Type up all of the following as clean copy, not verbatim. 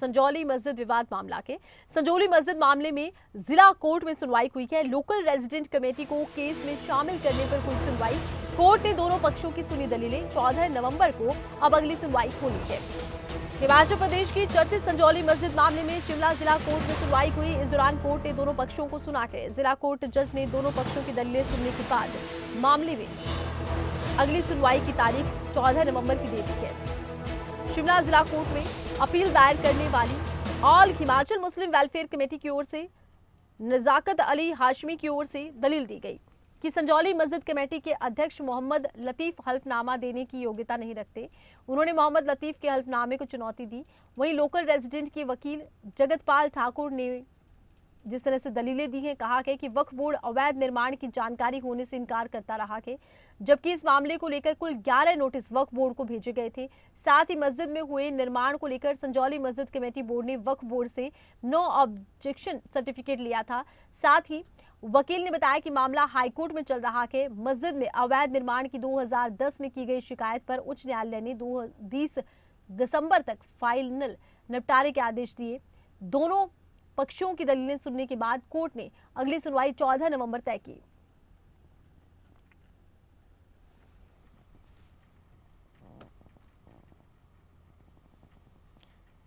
संजौली मस्जिद विवाद मामला के। संजौली मस्जिद मामले में जिला कोर्ट में सुनवाई हुई है। लोकल रेजिडेंट कमेटी को केस में शामिल करने पर हुई सुनवाई। कोर्ट ने दोनों पक्षों की सुनी दलीलें। 14 नवंबर को अब अगली सुनवाई होनी है। हिमाचल प्रदेश की चर्चित संजौली मस्जिद मामले में शिमला जिला कोर्ट में सुनवाई हुई। इस दौरान कोर्ट ने दोनों पक्षों को सुना है। जिला कोर्ट जज ने दोनों पक्षों की दलीलें सुनने के बाद मामले में अगली सुनवाई की तारीख 14 नवंबर की दे दी है। शिमला जिला कोर्ट में अपील दायर करने वाली ऑल हिमाचल मुस्लिम वेलफेयर कमेटी की ओर से नजाकत अली हाशमी की ओर से दलील दी गई कि संजौली मस्जिद कमेटी के अध्यक्ष मोहम्मद लतीफ हल्फनामा देने की योग्यता नहीं रखते। उन्होंने मोहम्मद लतीफ के हल्फनामे को चुनौती दी। वहीं लोकल रेजिडेंट के वकील जगतपाल ठाकुर ने जिस तरह से दलीलें दी हैं, कहा है कि वक्फ बोर्ड अवैध निर्माण की जानकारी होने से इनकार करता रहा है, जबकि इस मामले को लेकर कुल 11 नोटिस वक्फ बोर्ड को भेजे गए थे। साथ ही मस्जिद में हुए निर्माण को लेकर संजौली मस्जिद कमेटी बोर्ड ने वक्फ बोर्ड से नो ऑब्जेक्शन सर्टिफिकेट लिया था। साथ ही वकील ने बताया कि मामला हाईकोर्ट में चल रहा है। मस्जिद में अवैध निर्माण की 2010 में की गई शिकायत पर उच्च न्यायालय ने 20 दिसंबर तक फाइनल निपटारे के आदेश दिए। दोनों पक्षों की दलीलें सुनने के बाद कोर्ट ने अगली सुनवाई 14 नवंबर तय की।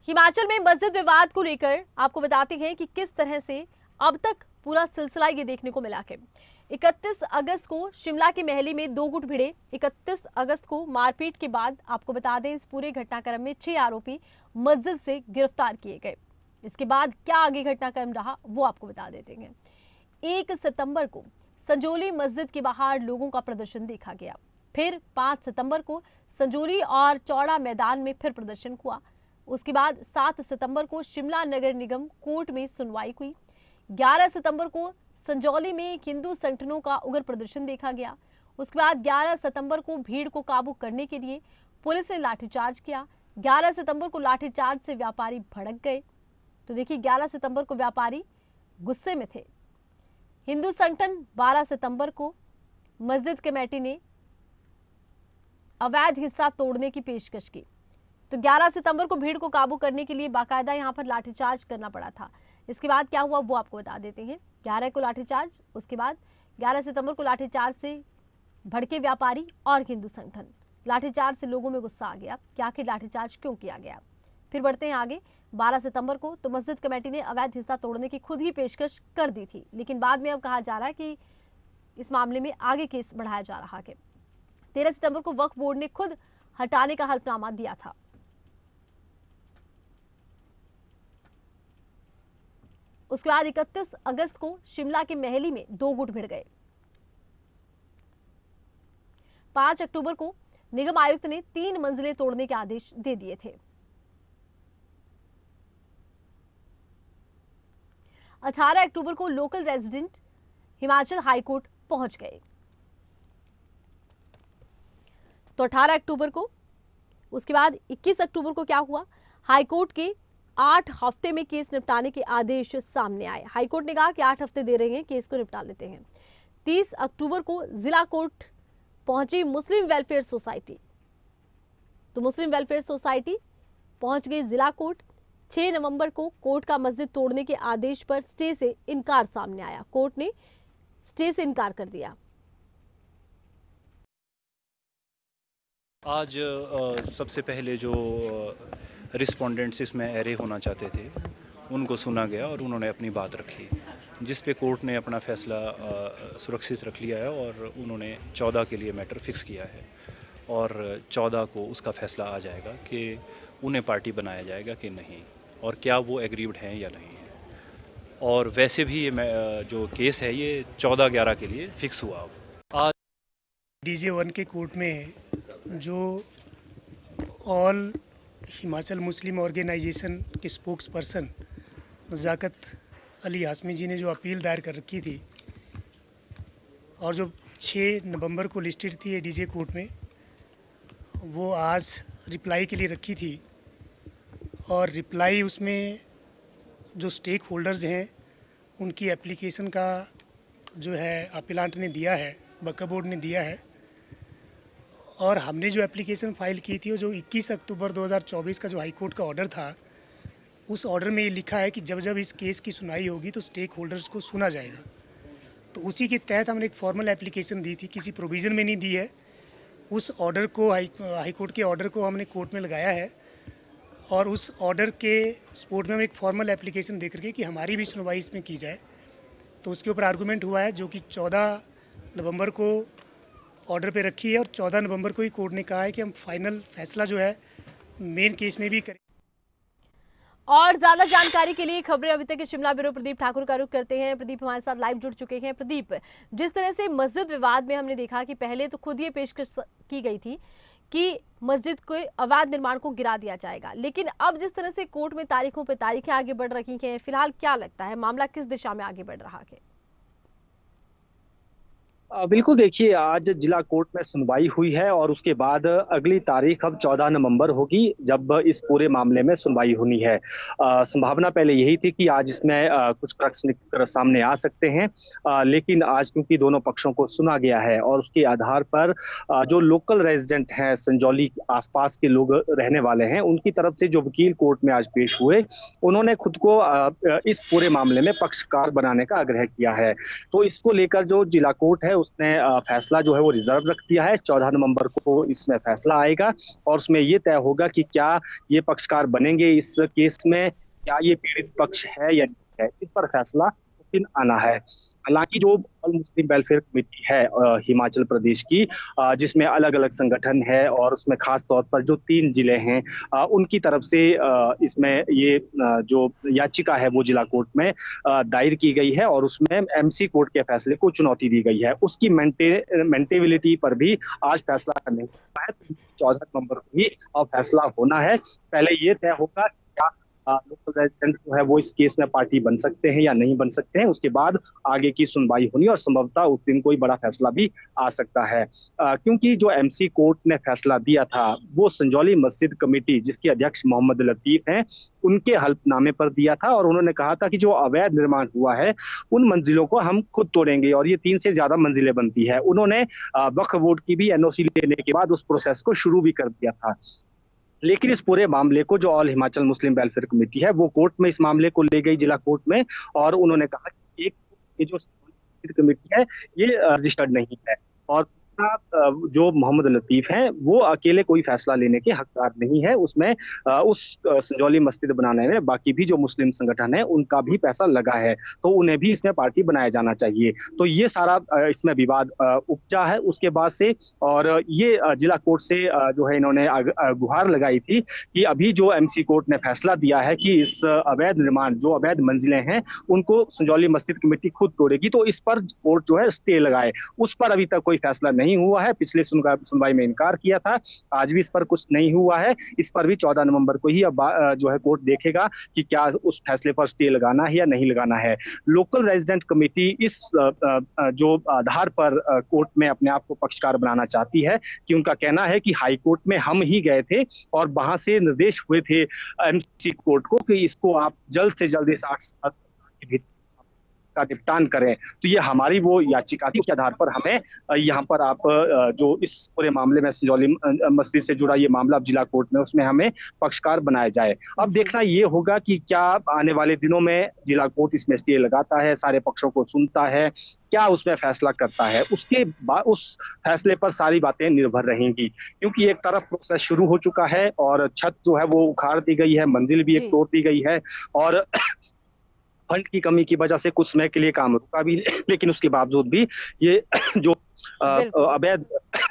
हिमाचल में मस्जिद विवाद को लेकर आपको बताते हैं कि किस तरह से अब तक पूरा सिलसिला ये देखने को मिला है। 31 अगस्त को शिमला के महली में 2 गुट भिड़े। 31 अगस्त को मारपीट के बाद आपको बता दें इस पूरे घटनाक्रम में 6 आरोपी मस्जिद से गिरफ्तार किए गए। इसके बाद क्या आगे घटनाक्रम रहा वो आपको बता देते हैं। 1 सितंबर को संजौली मस्जिद के बाहर लोगों का प्रदर्शन देखा गया। फिर 5 सितंबर को संजौली और चौड़ा मैदान में फिर प्रदर्शन हुआ। उसके बाद 7 सितंबर को शिमला नगर निगम कोर्ट में सुनवाई हुई। 11 सितंबर को संजौली में हिंदू संगठनों का उग्र प्रदर्शन देखा गया। उसके बाद 11 सितंबर को भीड़ को काबू करने के लिए पुलिस ने लाठीचार्ज किया। 11 सितंबर को लाठीचार्ज से व्यापारी भड़क गए। तो देखिए 11 सितंबर को व्यापारी गुस्से में थे। हिंदू संगठन 12 सितंबर को मस्जिद कमेटी ने अवैध हिस्सा तोड़ने की पेशकश की। तो 11 सितंबर को भीड़ को काबू करने के लिए बाकायदा यहां पर लाठीचार्ज करना पड़ा था। इसके बाद क्या हुआ वो आपको बता देते हैं। 11 को लाठीचार्ज, उसके बाद 11 सितंबर को लाठीचार्ज से भड़के व्यापारी और हिंदू संगठन। लाठीचार्ज से लोगों में गुस्सा आ गया कि आखिर लाठीचार्ज क्यों किया गया। फिर बढ़ते हैं आगे। 12 सितंबर को तो मस्जिद कमेटी ने अवैध हिस्सा तोड़ने की खुद ही पेशकश कर दी थी, लेकिन बाद में अब कहा जा रहा है कि इस मामले में आगे केस बढ़ाया जा रहा है। 13 सितंबर को वक्फ बोर्ड ने खुद हटाने का हल्फनामा दिया था। उसके बाद 31 अगस्त को शिमला के महली में 2 गुट भिड़ गए। 5 अक्टूबर को निगम आयुक्त ने 3 मंजिलें तोड़ने के आदेश दे दिए थे। 18 अक्टूबर को लोकल रेजिडेंट हिमाचल हाईकोर्ट पहुंच गए। तो 18 अक्टूबर को, उसके बाद 21 अक्टूबर को क्या हुआ, हाईकोर्ट के 8 हफ्ते में केस निपटाने के आदेश सामने आए। हाईकोर्ट ने कहा कि 8 हफ्ते दे रहे हैं, केस को निपटा लेते हैं। 30 अक्टूबर को जिला कोर्ट पहुंची मुस्लिम वेलफेयर सोसाइटी। तो मुस्लिम वेलफेयर सोसाइटी पहुंच गई जिला कोर्ट। 6 नवंबर को कोर्ट का मस्जिद तोड़ने के आदेश पर स्टे से इनकार सामने आया। कोर्ट ने स्टे से इनकार कर दिया। आज सबसे पहले जो रिस्पोंडेंट्स इसमें एरे होना चाहते थे उनको सुना गया और उन्होंने अपनी बात रखी, जिस पे कोर्ट ने अपना फैसला सुरक्षित रख लिया है और उन्होंने 14 के लिए मैटर फिक्स किया है और 14 को उसका फैसला आ जाएगा कि उन्हें पार्टी बनाया जाएगा कि नहीं और क्या वो एग्रीड हैं या नहीं है। और वैसे भी ये जो केस है ये 14/11 के लिए फिक्स हुआ। आज DJ1 के कोर्ट में जो ऑल हिमाचल मुस्लिम ऑर्गेनाइजेशन के स्पोक्स पर्सन नजाकत अली हाशमी जी ने जो अपील दायर कर रखी थी और जो 6 नवंबर को लिस्टेड थी DJ कोर्ट में, वो आज रिप्लाई के लिए रखी थी। और रिप्लाई उसमें जो स्टेक होल्डर्स हैं उनकी एप्लीकेशन का जो है अपीलांट ने दिया है, वक्फ बोर्ड ने दिया है। और हमने जो एप्लीकेशन फ़ाइल की थी वो जो 21 अक्टूबर 2024 का जो हाई कोर्ट का ऑर्डर था उस ऑर्डर में ये लिखा है कि जब जब इस केस की सुनवाई होगी तो स्टेक होल्डर्स को सुना जाएगा। तो उसी के तहत हमने एक फॉर्मल एप्लीकेशन दी थी, किसी प्रोविज़न में नहीं दी है। उस ऑर्डर को हाई कोर्ट के ऑर्डर को हमने कोर्ट में लगाया है और उस ऑर्डर के सपोर्ट में हम एक फॉर्मल एप्लीकेशन दे करके कि हमारी भी सुनवाई इसमें की जाए। तो उसके ऊपर आर्गूमेंट हुआ है, जो कि 14 नवंबर को ऑर्डर पे रखी है और 14 नवंबर को ही कोर्ट ने कहा है कि हम फाइनल फैसला जो है मेन केस में भी करें। और ज्यादा जानकारी के लिए खबरें अभी तक के शिमला ब्यूरो प्रदीप ठाकुर का रुख करते हैं। प्रदीप हमारे साथ लाइव जुड़ चुके हैं। प्रदीप, जिस तरह से मस्जिद विवाद में हमने देखा कि पहले तो खुद ये पेशकश की गई थी कि मस्जिद के अवैध निर्माण को गिरा दिया जाएगा, लेकिन अब जिस तरह से कोर्ट में तारीखों पर तारीखें आगे बढ़ रही हैं, फिलहाल क्या लगता है मामला किस दिशा में आगे बढ़ रहा है? बिल्कुल, देखिए आज जिला कोर्ट में सुनवाई हुई है और उसके बाद अगली तारीख अब 14 नवंबर होगी जब इस पूरे मामले में सुनवाई होनी है। संभावना पहले यही थी कि आज इसमें कुछ पक्ष निकल सामने आ सकते हैं, लेकिन आज क्योंकि दोनों पक्षों को सुना गया है और उसके आधार पर जो लोकल रेजिडेंट हैं, संजौली आसपास के लोग रहने वाले हैं, उनकी तरफ से जो वकील कोर्ट में आज पेश हुए, उन्होंने खुद को इस पूरे मामले में पक्षकार बनाने का आग्रह किया है। तो इसको लेकर जो जिला कोर्ट है उसने फैसला जो है वो रिजर्व रख दिया है। 14 नवंबर को इसमें फैसला आएगा और उसमें ये तय होगा कि क्या ये पक्षकार बनेंगे इस केस में, क्या ये पीड़ित पक्ष है या नहीं है, इस पर फैसला उस दिन आना है। हालांकि जो ऑल मुस्लिम वेलफेयर कमेटी है हिमाचल प्रदेश की, जिसमें अलग अलग संगठन है और उसमें खास तौर पर जो 3 जिले हैं, उनकी तरफ से इसमें ये जो याचिका है वो जिला कोर्ट में दायर की गई है और उसमें एमसी कोर्ट के फैसले को चुनौती दी गई है। उसकी मेंटेबिलिटी पर भी आज फैसला करने का है। 14 नवंबर को ही अब फैसला होना है। पहले ये तय होगा क्या लोकल रेजिडेंट जो है वो इस केस में पार्टी बन सकते हैं या नहीं बन सकते हैं। उसके बाद आगे की सुनवाई होनी और संभवतः उस दिन कोई बड़ा फैसला भी आ सकता है, क्योंकि जो एमसी कोर्ट ने फैसला दिया था वो संजौली मस्जिद कमेटी, जिसके अध्यक्ष मोहम्मद लतीफ हैं, उनके हल्फनामे पर दिया था और उन्होंने कहा था कि जो अवैध निर्माण हुआ है उन मंजिलों को हम खुद तोड़ेंगे और ये 3 से ज्यादा मंजिलें बनती है। उन्होंने वक्फ बोर्ड की भी एनओसी लेने के बाद उस प्रोसेस को शुरू भी कर दिया था। लेकिन इस पूरे मामले को जो ऑल हिमाचल मुस्लिम वेलफेयर कमेटी है वो कोर्ट में इस मामले को ले गई जिला कोर्ट में और उन्होंने कहा कि ये जो कमेटी है ये रजिस्टर्ड नहीं है और जो मोहम्मद लतीफ हैं वो अकेले कोई फैसला लेने के हकदार नहीं है। उसमें उस संजौली मस्जिद बनाने में बाकी भी जो मुस्लिम संगठन है उनका भी पैसा लगा है, तो उन्हें भी इसमें पार्टी बनाया जाना चाहिए। तो ये सारा इसमें विवाद उपजा है उसके बाद से, और ये जिला कोर्ट से जो है इन्होंने गुहार लगाई थी कि अभी जो एमसी कोर्ट ने फैसला दिया है कि इस अवैध निर्माण, जो अवैध मंजिलें हैं, उनको संजौली मस्जिद कमेटी खुद तोड़ेगी, तो इस पर कोर्ट जो है स्टे लगाए। उस पर अभी तक कोई फैसला नहीं हुआ है। पिछले सुनवाई में इनकार किया था, आज भी इस पर कुछ नहीं हुआ है। इस पर भी 14 नवंबर को ही अब जो है कोर्ट देखेगा कि क्या उस फैसले पर स्टे लगाना है या नहीं लगाना है। लोकल रेजिडेंट कमेटी इस जो आधार पर कोर्ट में अपने आप को पक्षकार बनाना चाहती है कि उनका कहना है कि हाई कोर्ट में हम ही गए थे और वहां से निर्देश हुए थे एमसी कोर्ट को कि इसको आप जल्द से जल्द इस 8 साल के भीतर का निपटान करें। तो ये हमारी वो याचिका थी, उसके आधार पर हमें यहाँ पर आप जो इस पूरे मामले में संजौली मस्जिद से जुड़ा ये मामला अब जिला कोर्ट में, उसमें हमें पक्षकार बनाया जाए। अब देखना ये होगा कि क्या आने वाले दिनों में जिला कोर्ट इसमें स्टे लगाता है, सारे पक्षों को सुनता है, क्या उसमें फैसला करता है, उसके बाद उस फैसले पर सारी बातें निर्भर रहेंगी। क्योंकि एक तरफ प्रोसेस शुरू हो चुका है और छत जो है वो उखाड़ दी गई है, मंजिल भी एक तोड़ दी गई है और फंड की कमी की वजह से कुछ समय के लिए काम रुका भी, लेकिन उसके बावजूद भी ये जो अवैध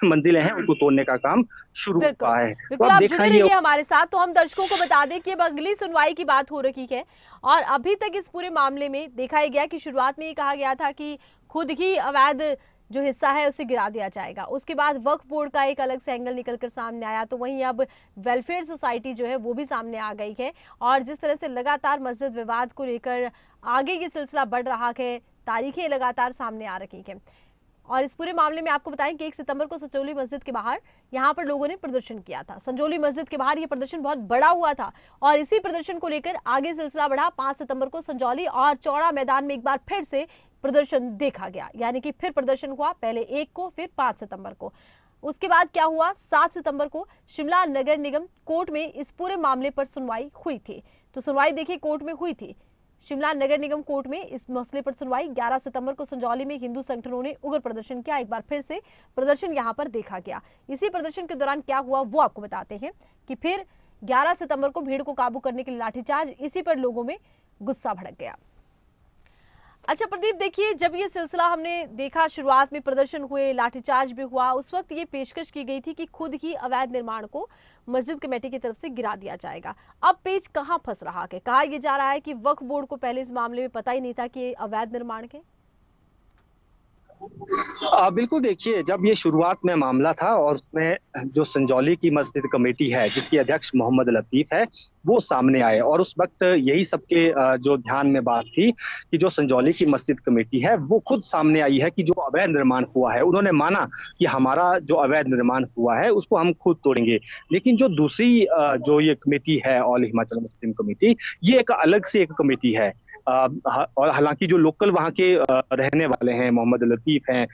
मंजिलें हैं उनको तोड़ने का काम शुरू हुआ है। बिल्कुल, आप जुड़े रहिए हमारे साथ। तो हम दर्शकों को बता दें कि अब अगली सुनवाई की बात हो रही है और अभी तक इस पूरे मामले में देखा गया कि शुरुआत में ये कहा गया था कि खुद ही अवैध जो हिस्सा है उसे गिरा दिया जाएगा। उसके बाद वक्फ बोर्ड का एक अलग से एंगल निकलकर सामने आया, तो वहीं अब वेलफेयर सोसाइटी जो है वो भी सामने आ गई है और जिस तरह से लगातार मस्जिद विवाद को लेकर आगे की सिलसिला बढ़ रहा है, तारीखें लगातार सामने आ रही हैं। और इस पूरे मामले में आपको बताएं कि 1 सितंबर को संजौली मस्जिद के बाहर यहाँ पर लोगों ने प्रदर्शन किया था। संजौली मस्जिद के बाहर ये प्रदर्शन बहुत बड़ा हुआ था और इसी प्रदर्शन को लेकर आगे सिलसिला बढ़ा। 5 सितंबर को संजौली और चौड़ा मैदान में एक बार फिर से प्रदर्शन देखा गया, यानी कि फिर प्रदर्शन हुआ, पहले 1 को फिर 5 सितंबर को। उसके बाद क्या हुआ, 7 सितंबर को शिमला नगर निगम कोर्ट में इस पूरे मामले पर सुनवाई हुई थी। तो सुनवाई देखिए कोर्ट में हुई थी, शिमला नगर निगम कोर्ट में इस मसले पर सुनवाई। 11 सितंबर को संजौली में हिंदू संगठनों ने उग्र प्रदर्शन किया। एक बार फिर से प्रदर्शन यहां पर देखा गया। इसी प्रदर्शन के दौरान क्या हुआ वो आपको बताते हैं कि फिर 11 सितंबर को भीड़ को काबू करने के लिए लाठीचार्ज, इसी पर लोगों में गुस्सा भड़क गया। अच्छा प्रदीप, देखिए जब ये सिलसिला हमने देखा, शुरुआत में प्रदर्शन हुए, लाठीचार्ज भी हुआ, उस वक्त ये पेशकश की गई थी कि खुद ही अवैध निर्माण को मस्जिद कमेटी की तरफ से गिरा दिया जाएगा। अब पेच कहां फंस रहा है? कहा यह जा रहा है कि वक्फ बोर्ड को पहले इस मामले में पता ही नहीं था कि ये अवैध निर्माण के। बिल्कुल, देखिए जब ये शुरुआत में मामला था और उसमें जो संजौली की मस्जिद कमेटी है जिसकी अध्यक्ष मोहम्मद लतीफ है वो सामने आए, और उस वक्त यही सबके जो ध्यान में बात थी कि जो संजौली की मस्जिद कमेटी है वो खुद सामने आई है कि जो अवैध निर्माण हुआ है, उन्होंने माना कि हमारा जो अवैध निर्माण हुआ है उसको हम खुद तोड़ेंगे। लेकिन जो दूसरी जो ये कमेटी है ऑल हिमाचल मुस्लिम कमेटी, ये एक अलग से एक कमेटी है। और हालांकि जो लोकल वहाँ के रहने वाले हैं, मोहम्मद लतीफ हैं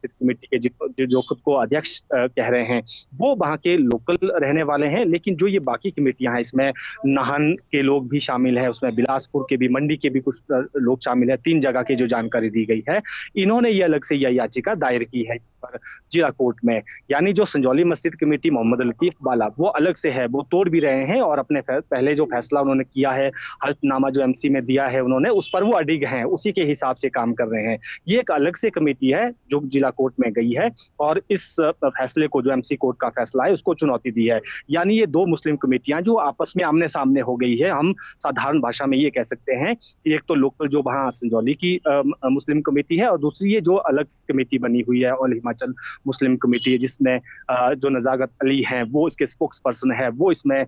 कमेटी के जो खुद को अध्यक्ष कह रहे हैं, वो वहाँ के लोकल रहने वाले हैं। लेकिन जो ये बाकी कमेटियां हैं, इसमें नाहन के लोग भी शामिल हैं, उसमें बिलासपुर के भी, मंडी के भी कुछ लोग शामिल हैं। 3 जगह की जो जानकारी दी गई है, इन्होंने ये अलग से यह याचिका दायर की है पर जिला कोर्ट में। यानी जो संजौली मस्जिद कमेटी मोहम्मद लतीफ वाला वो अलग से है, वो तोड़ भी रहे हैं और अपने पहले जो फैसला उन्होंने किया है, हल्फनामा जो एमसी में दिया है उन्होंने, उस पर वो अडिग हैं, उसी के हिसाब से काम कर रहे हैं। ये एक अलग से कमेटी है जो जिला कोर्ट में गई है और इस फैसले को, जो एमसी कोर्ट का फैसला है, उसको चुनौती दी है। यानी ये 2 मुस्लिम कमेटियां जो आपस में आमने सामने हो गई है। हम साधारण भाषा में ये कह सकते हैं कि एक तो लोकल जो वहाँ संजौली की मुस्लिम कमेटी है और दूसरी ये जो अलग कमेटी बनी हुई है ऑल हिमाचल मुस्लिम कमेटी, जिसमें जो नजाकत अली हैं वो इसके स्पोक्स पर्सन है, वो इसमें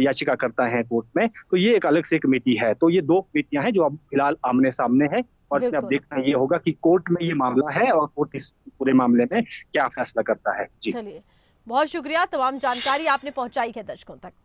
याचिका करता है कोर्ट में। तो ये एक अलग से कमेटी है। तो ये 2 कमेटियां हैं जो अब फिलहाल आमने सामने है और इसमें अब देखना ये होगा कि कोर्ट में ये मामला है और कोर्ट इस पूरे मामले में क्या फैसला करता है। जी चलिए, बहुत शुक्रिया, तमाम जानकारी आपने पहुंचाई है दर्शकों तक।